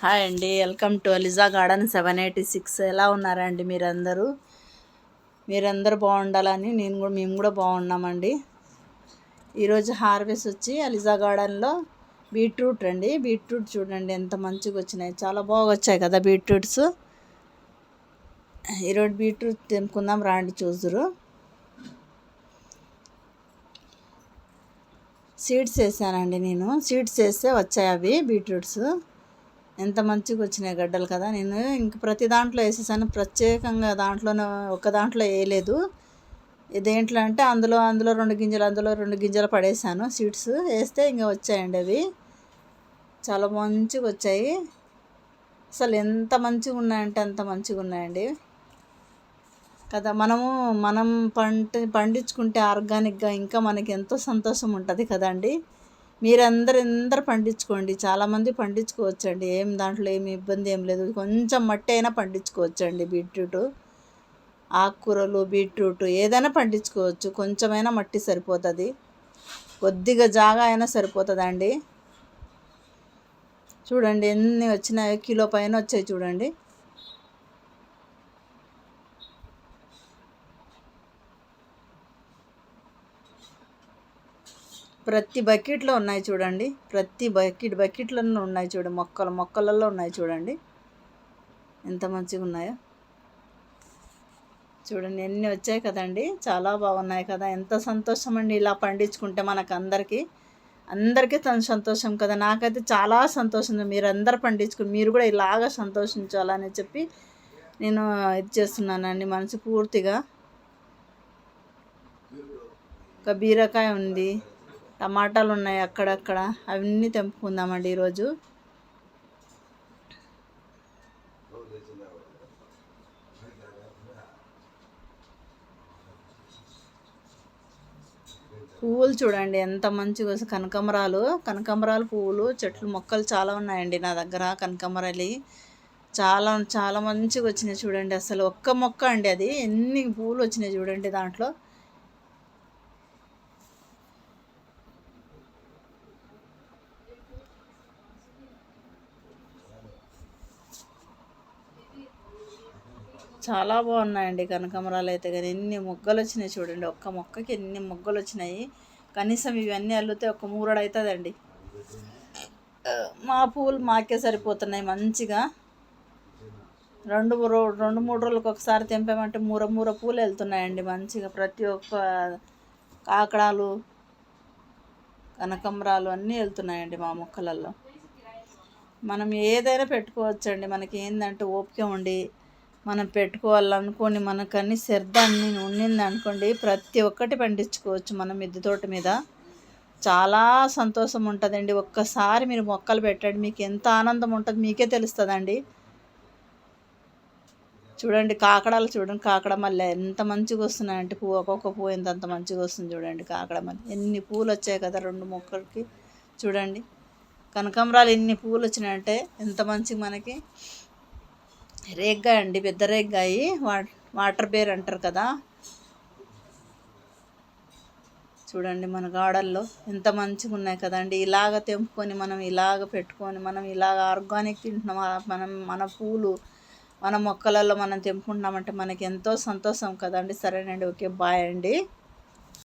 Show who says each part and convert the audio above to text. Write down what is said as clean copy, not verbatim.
Speaker 1: Hi అండి, welcome to అలిజా garden 786. ఎలా ఉన్నారండి మీరందరూ బాగుండాలని మేము కూడా బాగున్నామండి. ఈరోజు హార్వెస్ట్ వచ్చి అలిజా గార్డెన్లో బీట్రూట్ అండి. బీట్రూట్ చూడండి ఎంత మంచిగా వచ్చినాయి, చాలా బాగా వచ్చాయి కదా బీట్రూట్స్. ఈరోజు బీట్రూట్ తెంపుకుందాం రాండి, చూదురు. సీడ్స్ వేసానండి, నేను సీడ్స్ వేస్తే వచ్చాయి అవి బీట్రూట్స్. ఎంత మంచిగా వచ్చినాయి గడ్డలు కదా. నేను ఇంక ప్రతి దాంట్లో వేసేసాను, ప్రత్యేకంగా దాంట్లోనే ఒక దాంట్లో వేయలేదు. ఇదేంట్లో అంటే అందులో 2 గింజలు, అందులో 2 గింజలు పడేసాను. సీడ్స్ వేస్తే ఇంకా వచ్చాయండి అవి, చాలా మంచిగా వచ్చాయి. అసలు ఎంత మంచిగా ఉన్నాయంటే అంత మంచిగా ఉన్నాయండి కదా. మనం పండించుకుంటే ఆర్గానిక్గా ఇంకా మనకి ఎంతో సంతోషం ఉంటుంది కదండి. మీరందరూ పండించుకోండి, చాలామంది పండించుకోవచ్చండి. దాంట్లో ఏమి ఇబ్బంది ఏం లేదు. కొంచెం మట్టి అయినా పండించుకోవచ్చండి. బీట్రూట్, ఆకుకూరలు, బీట్రూట్ ఏదైనా పండించుకోవచ్చు. కొంచెమైనా మట్టి సరిపోతుంది, కొద్దిగా జాగా అయినా సరిపోతుందండి. చూడండి ఎన్ని వచ్చినాయో, కిలో పైన వచ్చాయి చూడండి. ప్రతి బకెట్లో ఉన్నాయి చూడండి, ప్రతి బకెట్లలో ఉన్నాయి చూడండి. మొక్కలలో ఉన్నాయి చూడండి, ఎంత మంచిగా ఉన్నాయో చూడండి. ఎన్ని వచ్చాయి కదండి, చాలా బాగున్నాయి కదా. ఎంత సంతోషం అండి ఇలా పండించుకుంటే మనకు అందరికీ తన సంతోషం కదా. నాకైతే చాలా సంతోషం. మీరందరూ పండించుకుని మీరు కూడా ఇలాగా సంతోషించాలని చెప్పి నేను ఇది చేస్తున్నానండి మనసు పూర్తిగా. ఒక బీరకాయ ఉంది, టమాటాలు ఉన్నాయి అక్కడక్కడ, అవన్నీ తెంపుకుందామండి ఈరోజు. పువ్వులు చూడండి ఎంత మంచిగా వస్తాయి. కనకాంబరాలు పువ్వులు చెట్లు మొక్కలు చాలా ఉన్నాయండి నా దగ్గర. కనకాంబరాలు చాలా చాలా మంచిగా వచ్చినాయి చూడండి. అసలు ఒక్క మొక్క అండి, అది ఎన్ని పువ్వులు వచ్చినాయి చూడండి దాంట్లో. చాలా బాగున్నాయండి కనకాంబరాలు అయితే. కానీ ఎన్ని మొగ్గలు వచ్చినాయి చూడండి, ఒక్క మొక్కకి ఎన్ని మొగ్గలు వచ్చినాయి. కనీసం ఇవన్నీ అల్లితే ఒక మూరడు అవుతుందండి. మా పువ్వులు మాకే సరిపోతున్నాయి మంచిగా. 2-3 రోజులకు ఒకసారి తెంపామంటే మూర పూలు వెళ్తున్నాయండి మంచిగా. ప్రతి ఒక్క కాకడాలు, కనకాంబరాలు అన్నీ వెళ్తున్నాయండి మా మొక్కలలో. మనం ఏదైనా పెట్టుకోవచ్చండి, మనకి ఏంటంటే ఓపిక ఉండి మనం పెట్టుకోవాలనుకోని మనకన్నీ శ్రద్ధ అన్నీ ఉండింది అనుకోండి, ప్రతి ఒక్కటి పండించుకోవచ్చు మనం మిద్దె తోట మీద. చాలా సంతోషం ఉంటుందండి. ఒక్కసారి మీరు మొక్కలు పెట్టండి, మీకు ఎంత ఆనందం ఉంటుంది మీకే తెలుస్తుందండి. చూడండి కాకడాలు చూడండి, కాకడ మల్లె ఎంత మంచిగా వస్తున్నాయంటే పువ్వు, ఒక్కొక్క పువ్వు ఎంత మంచిగా వస్తుంది చూడండి. కాకడ మల్లె ఎన్ని పువ్వులు వచ్చాయి కదా 2 మొక్కలకి చూడండి. కనకాంబరాలు ఎన్ని పువ్వులు వచ్చినాయంటే ఎంత మంచిగా మనకి. రేగ్గాయ అండి, పెద్ద రేగ్గాయ, వాటర్ బేర్ అంటారు కదా. చూడండి మన గార్డెన్లో ఎంత మంచిగా ఉన్నాయి కదండి. ఇలాగ తెంపుకొని మనం ఇలాగ పెట్టుకొని మనం ఇలాగ ఆర్గానిక్ తింటున్నాం. మన పూలు మన మొక్కలలో మనం తెంపుకుంటున్నామంటే మనకి ఎంతో సంతోషం కదండి. సరేనండి, ఓకే, బాయ్ అండి.